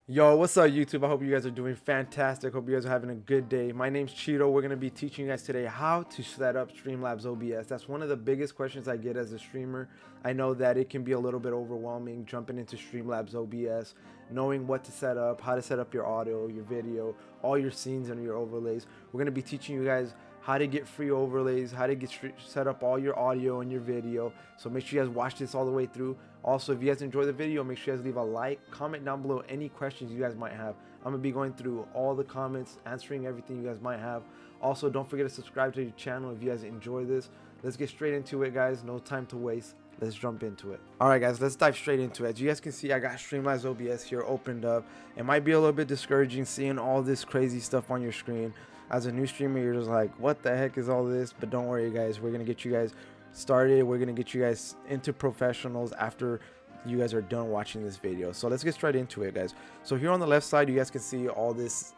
Yo, what's up YouTube? I hope you guys are doing fantastic. Hope you guys are having a good day. My name's Cheeto. We're going to be teaching you guys today how to set up Streamlabs OBS. That's one of the biggest questions I get as a streamer. I know that it can be a little bit overwhelming jumping into Streamlabs OBS, knowing what to set up, how to set up your audio, your video, all your scenes and your overlays. We're going to be teaching you guys how to get free overlays, how to get set up all your audio and your video. So make sure you guys watch this all the way through. Also, if you guys enjoy the video, make sure you guys leave a like, comment down below any questions you guys might have. I'm gonna be going through all the comments, answering everything you guys might have. Also, don't forget to subscribe to your channel if you guys enjoy this. Let's get straight into it, guys. No time to waste. Let's jump into it. All right, guys, let's dive straight into it. As you guys can see, I got Streamlabs OBS here opened up. It might be a little bit discouraging seeing all this crazy stuff on your screen. As a new streamer, you're just like, what the heck is all this? But don't worry, guys, we're gonna get you guys started. We're gonna get you guys into professionals after you guys are done watching this video. So let's get straight into it, guys. So here on the left side, you guys can see all these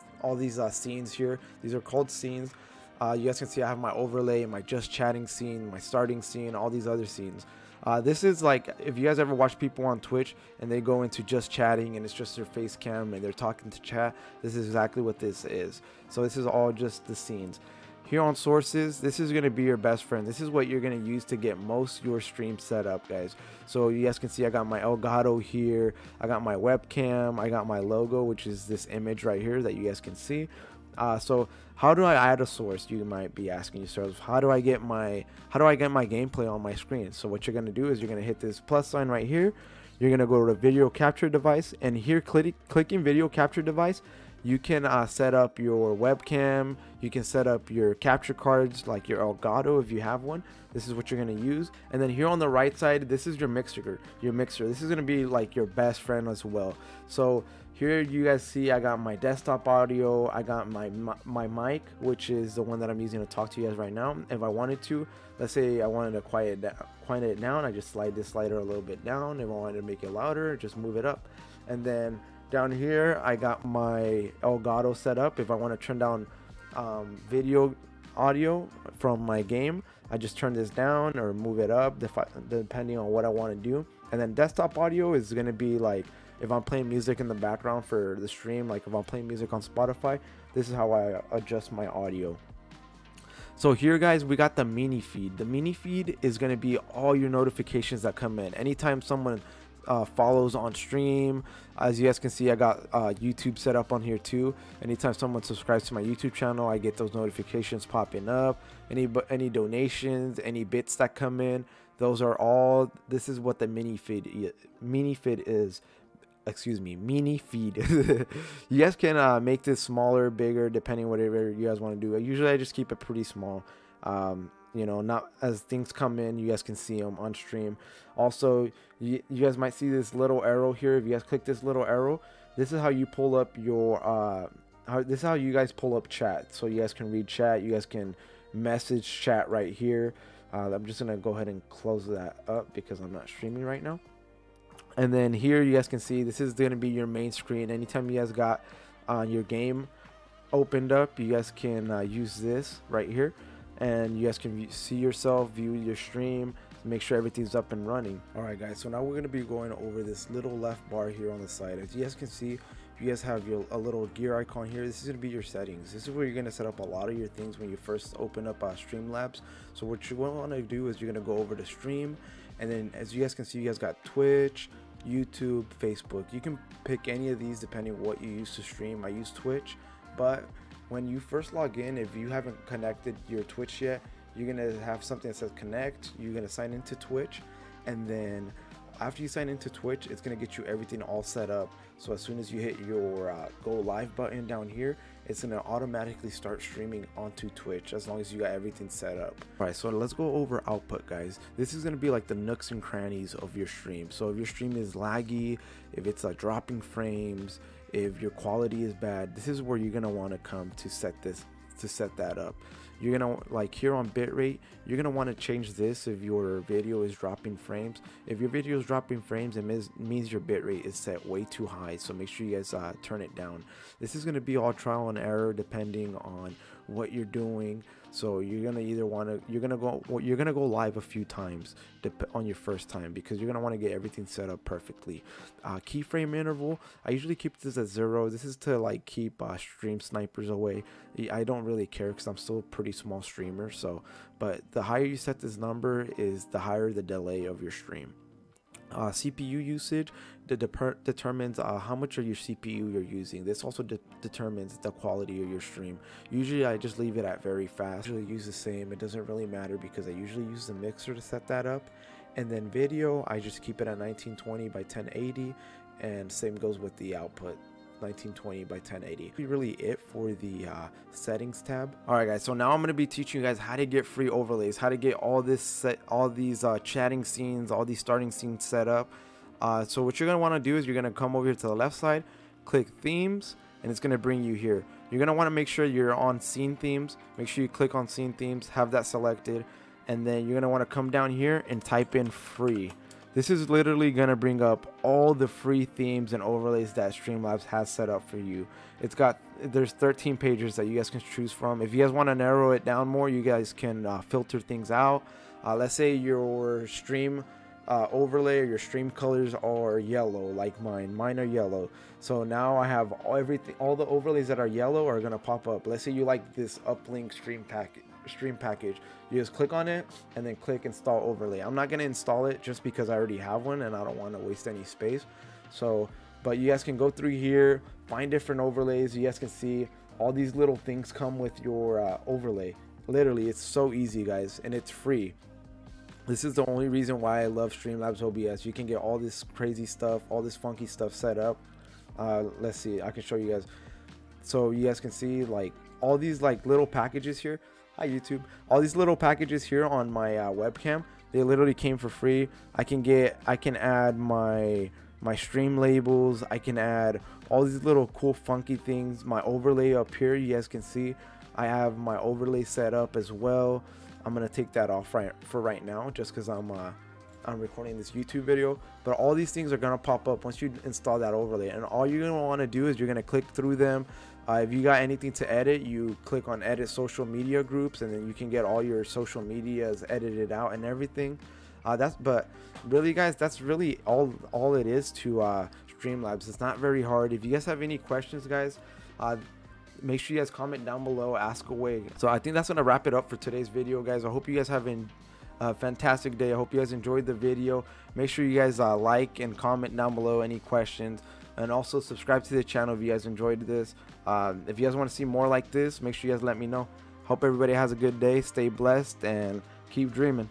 scenes here. These are called scenes. You guys can see I have my overlay, my just chatting scene, my starting scene, all these other scenes. This is like, if you guys ever watch people on Twitch and they go into just chatting and it's just their face cam and they're talking to chat, this is exactly what this is. So this is all just the scenes. Here on sources, this is going to be your best friend. This is what you're going to use to get most your stream set up, guys. So you guys can see I got my Elgato here, I got my webcam, I got my logo, which is this image right here that you guys can see. So how do I add a source? You might be asking yourselves, how do I get my gameplay on my screen? So what you're going to do is you're going to hit this plus sign right here. You're going to go to video capture device, and here clicking video capture device, you can set up your webcam, you can set up your capture cards like your Elgato if you have one. This is what you're going to use. And then here on the right side, this is your mixer. This is going to be like your best friend as well. So here you guys see I got my desktop audio, I got my mic, which is the one that I'm using to talk to you guys right now. If I wanted to, let's say I wanted to quiet it down, I just slide this slider a little bit down. If I wanted to make it louder, just move it up. And then down here I got my Elgato set up. If I want to turn down video audio from my game, I just turn this down or move it up depending on what I want to do. And then desktop audio is going to be like if I'm playing music in the background for the stream, like if I'm playing music on Spotify, this is how I adjust my audio. So here, guys, we got the mini feed. The mini feed is going to be all your notifications that come in anytime someone follows on stream. As you guys can see, I got YouTube set up on here too. Anytime someone subscribes to my YouTube channel, I get those notifications popping up. Any donations, any bits that come in, those are all. This is what the mini feed is. Excuse me, mini feed. You guys can make this smaller, bigger, depending whatever you guys want to do. Usually I just keep it pretty small. You know, not as things come in, you guys can see them on stream. Also, you guys might see this little arrow here. If you guys click this little arrow, this is how you pull up your this is how you guys pull up chat. So you guys can read chat, you guys can message chat right here. I'm just gonna go ahead and close that up because I'm not streaming right now. And then here you guys can see this is going to be your main screen. Anytime you guys got your game opened up, you guys can use this right here, and you guys can see yourself, view your stream, make sure everything's up and running. All right, guys, so now we're going to be going over this little left bar here on the side. As you guys can see, you guys have a little gear icon here. This is going to be your settings. This is where you're going to set up a lot of your things when you first open up Streamlabs. So what you want to do is you're going to go over to stream, and then as you guys can see, you guys got Twitch, YouTube, Facebook. You can pick any of these depending on what you use to stream. I use Twitch, but when you first log in, if you haven't connected your Twitch yet, you're gonna have something that says connect. You're gonna sign into Twitch, and then after you sign into Twitch, it's gonna get you everything all set up. So as soon as you hit your go live button down here, it's gonna automatically start streaming onto Twitch as long as you got everything set up. All right, so let's go over output, guys. This is gonna be like the nooks and crannies of your stream. So if your stream is laggy, if it's like dropping frames, if your quality is bad, this is where you're gonna want to come to set that up. you're gonna, like here on bitrate, you're gonna want to change this if your video is dropping frames. If your video is dropping frames, it means your bitrate is set way too high, so make sure you guys turn it down. This is gonna be all trial and error depending on what you're doing. So you're gonna either want to, you're gonna go live a few times on your first time, because you're gonna want to get everything set up perfectly. Keyframe interval, I usually keep this at 0. This is to like keep stream snipers away. I don't really care because I'm still a pretty small streamer. So, but the higher you set this number is the higher the delay of your stream. CPU usage determines how much of your CPU you're using. This also determines the quality of your stream. Usually I just leave it at very fast. I usually use the same. It doesn't really matter because I usually use the mixer to set that up. And then video, I just keep it at 1920 by 1080, and same goes with the output. 1920 by 1080. That's really it for the settings tab. All right guys, so now I'm going to be teaching you guys how to get free overlays, how to get all these chatting scenes, all these starting scenes set up. So what you're going to want to do is you're going to come over here to the left side, click themes, and it's going to bring you here. You're going to want to make sure you're on scene themes. Make sure you click on scene themes, have that selected, and then you're going to want to come down here and type in free. This is literally going to bring up all the free themes and overlays that Streamlabs has set up for you. There's 13 pages that you guys can choose from. If you guys want to narrow it down more, you guys can filter things out. Let's say your stream overlay or your stream colors are yellow, like mine are yellow. So now I have all the overlays that are yellow are going to pop up. Let's say you like this uplink stream package. You just click on it and then click install overlay. I'm not going to install it just because I already have one and I don't want to waste any space. So, but you guys can go through here, find different overlays. You guys can see all these little things come with your overlay. Literally, it's so easy, guys, and it's free. This is the only reason why I love Streamlabs OBS. You can get all this crazy stuff, all this funky stuff set up. Let's see, I can show you guys. So you guys can see like all these like little packages here. Hi YouTube. All these little packages here on my webcam, they literally came for free. I can add my stream labels. I can add all these little cool funky things. My overlay up here, you guys can see I have my overlay set up as well. I'm gonna take that off for right now just because I'm recording this YouTube video. But all these things are gonna pop up once you install that overlay, and all you're gonna want to do is you're gonna click through them. If you got anything to edit, you click on edit social media groups, and then you can get all your social medias edited out and everything. But really guys, that's really all it is to Streamlabs. It's not very hard. If you guys have any questions, guys, make sure you guys comment down below, ask away. So I think that's gonna wrap it up for today's video, guys. I hope you guys have a fantastic day. I hope you guys enjoyed the video. Make sure you guys like and comment down below any questions, and also subscribe to the channel if you guys enjoyed this. If you guys want to see more like this, make sure you guys let me know. Hope everybody has a good day, stay blessed, and keep dreaming.